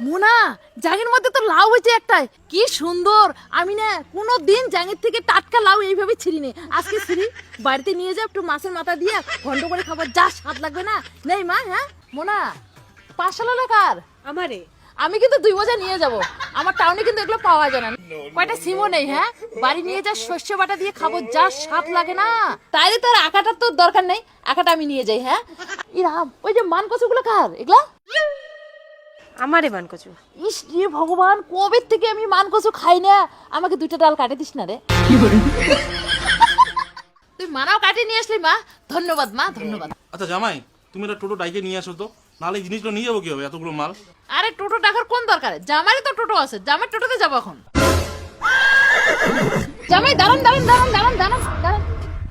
মোনা, জাঙের মধ্যে তো লাউ হয়েছে একটাই, কি সুন্দর। আমি না কোনোদিন জাঙের থেকে টাটকা লাউ এইভাবে ছিঁড়িনি, আজকে ছিঁড়ি। বাড়িতে নিয়ে যাও, একটু মাছের মাথা দিয়ে ঘন্ট করে খাবার, যা স্বাদ লাগবে না। নেই মা? হ্যাঁ মোনা, 500 টাকার আমারে আমি কিন্তু 2 বোঝা নিয়ে যাব। আমার টাউনে কিন্তু এগুলো পাওয়া যায় না। কয়টা সিমও নেই। হ্যাঁ, বাড়ি নিয়ে যা, শস্য বাটা দিয়ে খাবো, যা স্বাদ লাগে না। তাইলে তোর আকাটার তো দরকার নেই, আকাটা আমি নিয়ে যাই। হ্যাঁ ইরাম, ওই যে মান কচুগুলো কার এগুলা? আমারে মান কচু। ইস রে ভগবান, কবে থেকে আমি মান কচু খাই না। আমাকে 2টা ডাল কাটে দিস না রে। তুই মানাও কাটে নিয়ে আসলি মা, ধন্যবাদ মা, ধন্যবাদ। আচ্ছা জামাই, তুমি একটা টোটো ডাইকে নিয়ে আসো তো, নাহলে এই জিনিসগুলো নিয়ে যাবো কি হবে এতগুলো মাল? আরে টোটো ডাকার কোন দরকার? জামাইরই তো টোটো আছে, জামাই টোটোতে যাবো এখন। জামাই দাঁড়ান দাঁড়ান দাঁড়ান দাঁড়ান দাঁড়ান দাঁড়ান।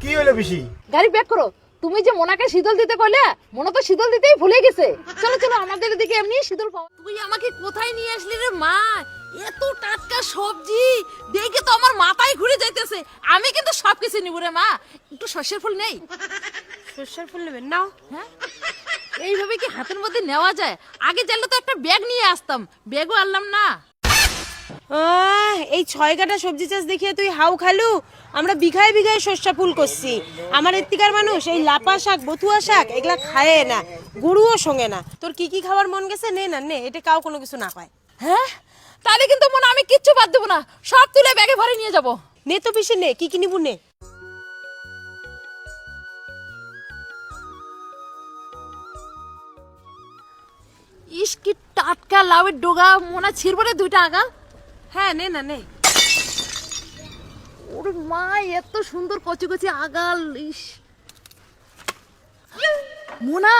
কি হলো পিসি? গাড়ি ব্যাক করো। তুমি যে মোনাকে শীতল দিতে কইলে, মোনা তো শীতল দিতেই ভুলে গেছে। চলো চলো, আমাদের এদিকে এমনি শীতল পাওয়া। তুই আমাকে কোথায় নিয়ে আসলি রে মা? এত টাটকা সবজি দেখে তো আমার মাথায় ঘুরে যাইতেছে। আমি কিন্তু সবকিছু নিব রে মা। একটু সর্ষের ফুল নেই? সরষের ফুল নেবেন? নাও। হ্যাঁ, এইভাবে কি হাতের মধ্যে নেওয়া যায়? আগে জানলে তো একটা ব্যাগ নিয়ে আসতাম, ব্যাগও আনলাম না। এই 6 কাটা সবজি চাষ দেখিয়ে তুই হাউ খালু। আমরা বিঘায় বিঘায় শস্য ফুল করছি। আমার এদিকার মানুষ এই লাপা শাক, বথুয়া শাক এগুলা খায় না, গরুও সঙ্গে না। তোর কি কি খাবার মন গেছে নে না নে, এটা কাউ কোনো কিছু না কয়। হ্যাঁ, তাহলে কিন্তু মনে আমি কিচ্ছু বাদ দেবো না, সব তুলে ব্যাগে ভরে নিয়ে যাব। নে তো পিসে নে, কি কি নিবু নে। ইস কি টাটকা লাউয়ের ডোগা, মোনা ছিড়বো রে 2টা আগা। হ্যাঁ নে না নে। ওরে মা, এত সুন্দর কচি কচি আগাল। ইস মোনা,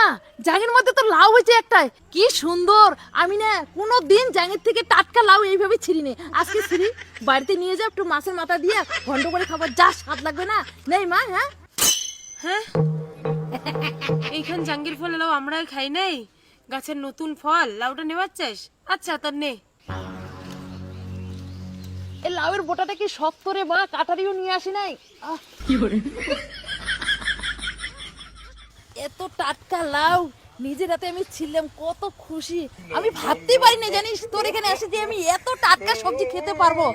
জাঙের মধ্যে তো লাউ হয়েছে একটাই, কি সুন্দর। আমি না কোনোদিন জাঙের থেকে টাটকা লাউ এইভাবে ছিঁড়িনি, আজকে ছিঁড়ি। বাড়িতে নিয়ে যাও, একটু মাছের মাথা দিয়ে ঘন্ট করে খাবার, যা স্বাদ লাগবে না। নেই মা? হ্যাঁ হ্যাঁ, এইখান জাঙ্গির ফল লাউ আমরা খাই নাই, গাছের নতুন ফল। লাউটা নেবার চাস? আচ্ছা তোর নে। এই লাউয়ের বোটাটা কি শক্ত রে মা, কাটারিও নিয়ে আসি নাই। এত টাটকা লাউ নিজের হাতে আমি ছিলাম, কত খুশি। আমি ভাবতেই পারি না জানিস, তোর এখানে এসে যে আমি এত টাটকা সবজি খেতে পারবো।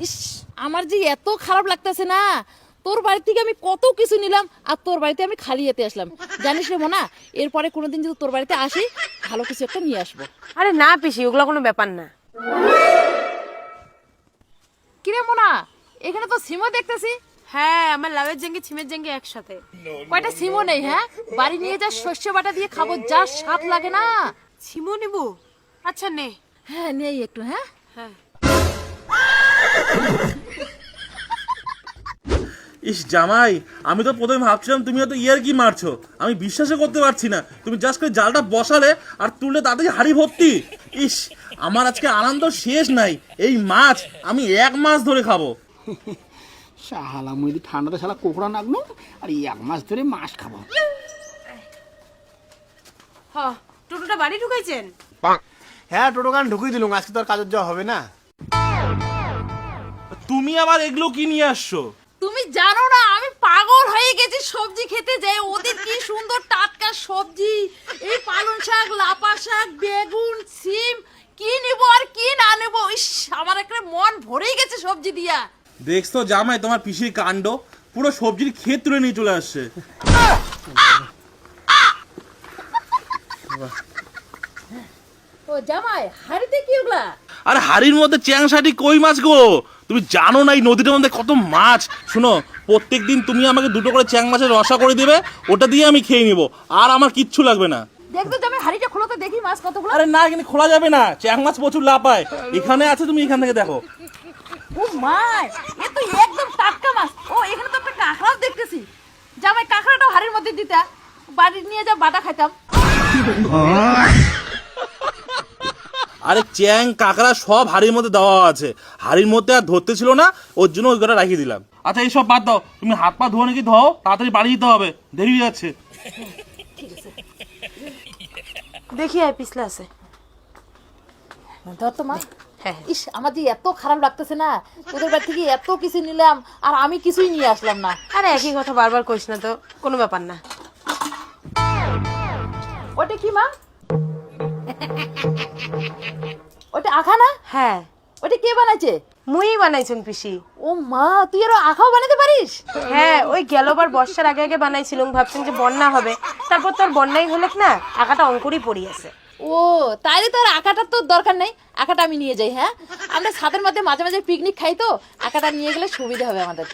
ইস, আমার যে এত খারাপ লাগতেছে না। তোর বাড়ি থেকে আমি কত কিছু নিলাম, আর তোর বাড়িতে আমি খালি যেতে আসলাম। জানিস রে মোনা, এরপরে কোনোদিন যদি তোর বাড়িতে আসি, ভালো কিছু একটা নিয়ে আসবো। আরে না পিসি, ওগুলা কোনো ব্যাপার না। কিরে মোনা, এখানে তো সিমও দেখতেছি। হ্যাঁ, আমার লাউয়ের জাঙ্গি ছিমের জাঙ্গি একসাথে। কয়টা সিমও নেই? হ্যাঁ, বাড়ি নিয়ে যা, শস্য বাটা দিয়ে খাবো, যা স্বাদ লাগে না। ছিমু নিবু? আচ্ছা নে। হ্যাঁ নেই একটু। হ্যাঁ হ্যাঁ। ইস জামাই, আমি তো প্রথমে ভাবছিলাম তুমি হয়তো ইয়ার কি মারছো, আমি বিশ্বাসই করতে পারছি না। তুমি জাস্ট করে জালটা বসালে আর তুললে তাতে হাড়ি ভর্তি। ইস, আমার আজকে আনন্দ শেষ নাই। এই মাছ আমি 1 মাস ধরে খাবো। শালা মুই ঠান্ডাতে শালা কোকড়া নাগনো আর 1 মাস ধরে মাছ খাবো। হ, টোটোটা বাড়ি ঢুকাইছেন? হ্যাঁ, টোটো গান ঢুকিয়ে দিলুম, আজকে তো আর কাজের যাওয়া হবে না। তুমি আবার এগুলো কি নিয়ে আসছো? তুমি জানো না আমি পাগল হয়ে গেছি সবজি খেতে যাই। ওদের কি সুন্দর টাটকা সবজি, এই পালং শাক, লাপা শাক, বেগুন, সিম, কি নিব আর কি না নেব। ইস, আমার একটা মন ভরেই গেছে সবজি দিয়া। দেখছো জামাই, তোমার পিসির কাণ্ড, পুরো সবজির ক্ষেত তুলে নিয়ে চলে আসছে। ও জামাই, হাড়িতে কি ওগুলা? আরে হাড়ির মধ্যে চ্যাংশাটি কই মাছ গো। তুমি জানো না এই নদীটার মধ্যে কত মাছ। শোনো, প্রত্যেকদিন তুমি আমাকে 2টো করে চ্যাং মাছের রসা করে দিবে, ওটা দিয়ে আমি খেয়ে নিব, আর আমার কিচ্ছু লাগবে না। দেখতো জামাই, হাড়িটা খোলো তো দেখি মাছ কতগুলো। আরে না, এখানে খোলা যাবে না, চ্যাং মাছ প্রচুর লাপায়। এখানে আছে, তুমি এখান থেকে দেখো। ও মাই, এ তো একদম টাটকা মাছ। ও, এখানে তো একটা কাঁকড়াও দেখতেছি। জামাই, কাঁকড়াটাও হাড়ির মধ্যে দিতা, বাড়ি নিয়ে যা, বাটা খাইতাম। আরে চ্যাং কাঁকড়া সব হাড়ির মধ্যে দেওয়া আছে, হাড়ির মধ্যে আর ধরতে ছিল না, ওর জন্য ওই কটা রাখিয়ে দিলাম। আচ্ছা এইসব বাদ দাও, তুমি হাত পা ধোয়া নাকি ধোও, তাড়াতাড়ি বাড়ি যেতে হবে, দেরি হয়ে যাচ্ছে। দেখি আয় পিছলা আছে। ধর তো মা। হ্যাঁ। ইস, আমার যে এত খারাপ লাগতেছে না, তোদের বাড়ি থেকে এত কিছু নিলাম আর আমি কিছুই নিয়ে আসলাম না। আরে একই কথা বারবার কইস না তো, কোনো ব্যাপার না। ওটা কি মা? ওটা আখা না? হ্যাঁ ওটা কে বানাইছে? মুই বানাইছুন পিসি। ও মা, তুই আরো আখাও বানাতে পারিস? হ্যাঁ, ওই গেলবার বর্ষার আগে আগে বানাইছিলাম, ভাবছেন যে বন্যা হবে, তারপর তোর বন্যাই হলে না, আকাটা অঙ্কুরই পড়ি আছে। ও তাইলে তোর আঁকাটার তো দরকার নেই, আঁকাটা আমি নিয়ে যাই। হ্যাঁ, আমরা ছাদের মধ্যে মাঝে মাঝে পিকনিক খাই, তো আঁকাটা নিয়ে গেলে সুবিধা হবে আমাদের।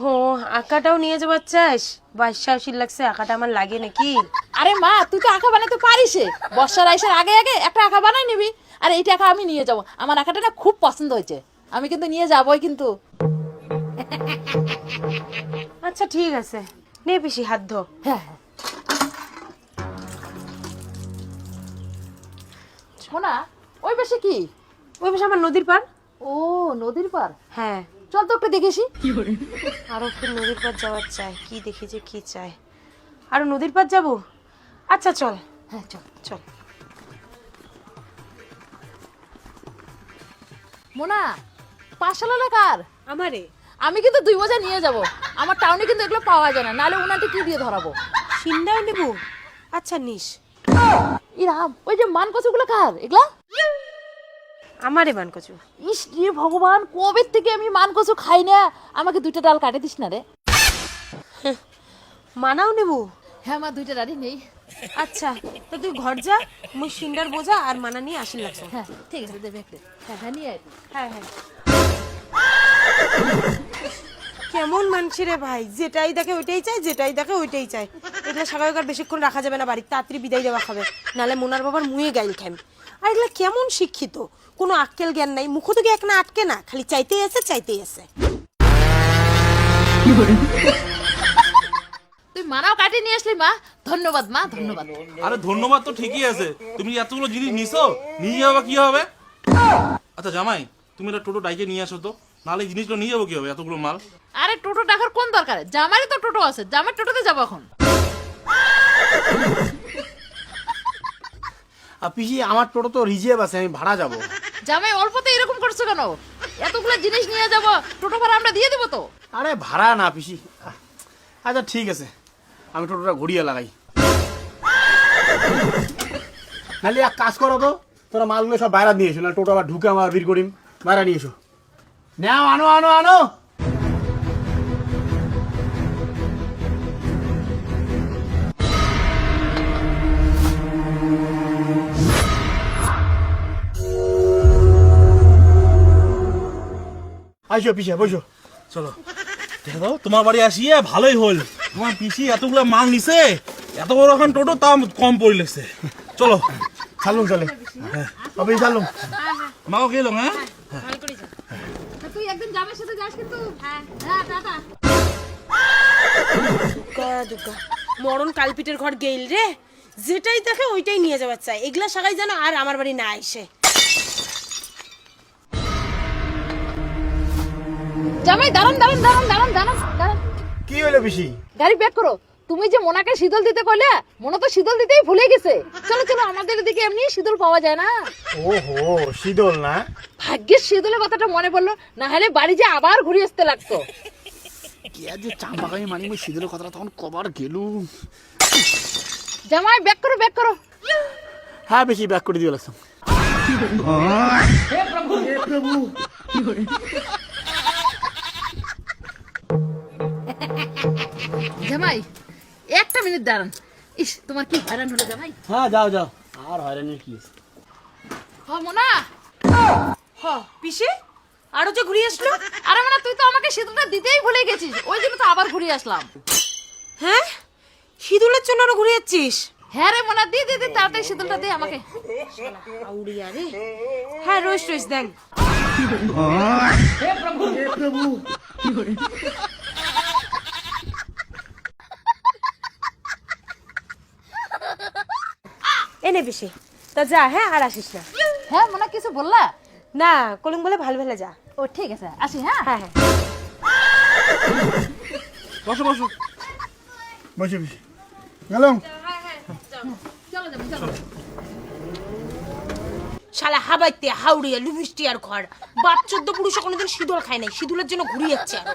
ও আকাটাও নিয়ে যাবার চাস? বাদশাহশীল লাগছে, আকাটা আমার লাগে নাকি? আরে মা, তুই তো আঁকা বানাতে পারিস, বর্ষার আইসার আগে আগে একটা আঁকা বানাই নিবি। আর এইটা আঁকা আমি নিয়ে যাবো, আমার আঁকাটা না খুব পছন্দ হয়েছে, আমি কিন্তু নিয়ে যাবোই কিন্তু। আচ্ছা ঠিক আছে, নে পিসি হাত ধো। হ্যাঁ হ্যাঁ। শোনা, ওই পাশে কি? ওই পাশে আমার নদীর পার। ও নদীর পার, হ্যাঁ চল তো একটু দেখেছি। আরো একটু নদীর পার যাওয়ার চাই, কি দেখি যে কি চাই। আরো নদীর পার যাবো? আচ্ছা চল। হ্যাঁ চল চল। মোনা, পাঁচশাল এলাকার আমারে আমি কিন্তু 2 বোঝা নিয়ে যাব, আমার টাউনে কিন্তু এগুলো পাওয়া যায় না, নাহলে ওনাকে কি দিয়ে ধরাবো? সিন্দাও নেবো? আচ্ছা নিস। ইরাম, ওই যে মান কচুগুলো কার এগুলা? আমারে মান কচু। ইস রে ভগবান, কবে থেকে আমি মান কচু খাই না, আমাকে 2টা ডাল কাটে দিস না রে। মানাও নেবো? হ্যাঁ মা, 2টা ডালই নেই। আচ্ছা তো তুই ঘর যা, মুই সিন্দার বোঝা আর মানা নিয়ে আসি লাগছে। হ্যাঁ ঠিক আছে, দেবে একটা। হ্যাঁ হ্যাঁ, নিয়ে আয় তুই। হ্যাঁ হ্যাঁ। কেমন মানছি রে ভাই, যেটাই দেখে ওইটাই চাই, যেটাই দেখে ওইটাই চাই। এগুলো স্বাভাবিক বেশিক্ষণ রাখা যাবে না বাড়ি, তাড়াতাড়ি বিদায় দেওয়া খাবে, নালে মোনার বাবার মুয়ে গাইল খাম। আর এগুলো কেমন শিক্ষিত, কোনো আক্কেল জ্ঞান নাই, মুখ থেকে এক না আটকে না, খালি চাইতেই আছে চাইতেই আছে। তুই মানাও কাটে নিয়ে আসলি মা, ধন্যবাদ মা, ধন্যবাদ। আরে ধন্যবাদ তো ঠিকই আছে, তুমি এতগুলো জিনিস নিছো, নিয়ে যাবে কি হবে? আচ্ছা জামাই, তুমি একটা টোটো ডাইকে নিয়ে আসো তো, নাহলে এই জিনিসগুলো নিয়ে যাবো কি হবে এতগুলো মাল? আরে টোটো টাকার কোন দরকার, জামাইরই তো টোটো আছে, জামাই টোটোতে যাবো এখন। আর পিসি, আমার টোটো তো রিজার্ভ আছে, আমি ভাড়া যাব। জামাই অল্পতে এরকম করছো কেন? এতগুলো জিনিস নিয়ে যাবো, টোটো ভাড়া আমরা দিয়ে দেবো তো। আরে ভাড়া না পিসি। আচ্ছা ঠিক আছে, আমি টোটোটা ঘুরিয়ে লাগাই। নাহলে এক কাজ করো তো, তোরা মালগুলো সব বাইরে নিয়ে এসো, না টোটো আবার ঢুকে আমার ভিড় করিম, বাইরে নিয়ে এসো। নাও, আনো আনো আনো। আইসো পিসে, বসো। চলো দেখো, তোমার বাড়ি আসিয়ে ভালোই হল, তোমার পিসি এতগুলো মাল নিছে, এত বড় এখন টোটো দাম কম পড়ে লেগছে। চলো ছাড়লুম চলে, তবে ছাড়লুম। মাও গেলাম। হ্যাঁ তুই একদিন জামাইয়ের সাথে যাস কিন্তু। হ্যাঁ হ্যাঁ, টাটা। দুর্গা দুর্গা, মরণ কালপিটের ঘর গেইল রে, যেটাই দেখে ওইটাই নিয়ে যাবার চাই। এগুলা সাগাই যেন আর আমার বাড়ি না আসে। জামাই দাঁড়ান দাঁড়ান দাঁড়ান দাঁড়ান দাঁড়ান দাঁড়ান। কি হলো পিসি? গাড়ি ব্যাক করো। তুমি যে মোনাকে শীতল দিতে কইলে, মোনা তো শীতল দিতেই ভুলে গেছে। চলো চলো, আমাদের এদিকে এমনি শীতল পাওয়া যায় না। ওহো, শীতল না? ভাগ্যের শীতলের কথাটা মনে পড়লো, না হলে বাড়ি যে আবার ঘুরে আসতে লাগতো। কি আর যে চাম্পাকামি মানি, ওই শীতলের কথাটা তখন কবার গেলুম। জামাই ব্যাক করো, ব্যাক করো। হ্যাঁ বেশি ব্যাক করে দিয়ে লাগছে। জামাই 1 মিনিট দাঁড়ান। ইস, তোমার কি হয়রান হলো জামাই? হ্যাঁ যাও যাও, আর হয়রানির কি আছে? হ মোনা। হ পিসে, আরো যে ঘুরিয়ে আসলো। আরে মোনা, তুই তো আমাকে শীতলটা দিতেই ভুলে গেছিস, ওই জন্য তো আবার ঘুরে আসলাম। হ্যাঁ, সিঁদুরের জন্য আরো ঘুরিয়ে যাচ্ছিস? হ্যাঁ রে মোনা, দি দি দি, তাড়াতাড়ি শীতলটা দে আমাকে। আউড়িয়া রে। হ্যাঁ রোজ রোজ দেন। এনে পিসে, তা যা, হ্যাঁ আর আসিস না। হ্যাঁ মোনা, কিছু বললা? না, কলিং বলে ভালো ভালো যা। ও ঠিক আছে, আসি। হ্যাঁ হ্যাঁ হ্যাঁ। বসো বসো। বসে পিসি গেলাম। চলো জামাই চলো। শালা হাবাইতে হাউড়িয়া লুবিষ্টি আর ঘর, বাপ 14 পুরুষ কোনোদিন সিঁদুর খায় নাই, সিঁদুরের জন্য ঘুরিয়ে যাচ্ছে আরো।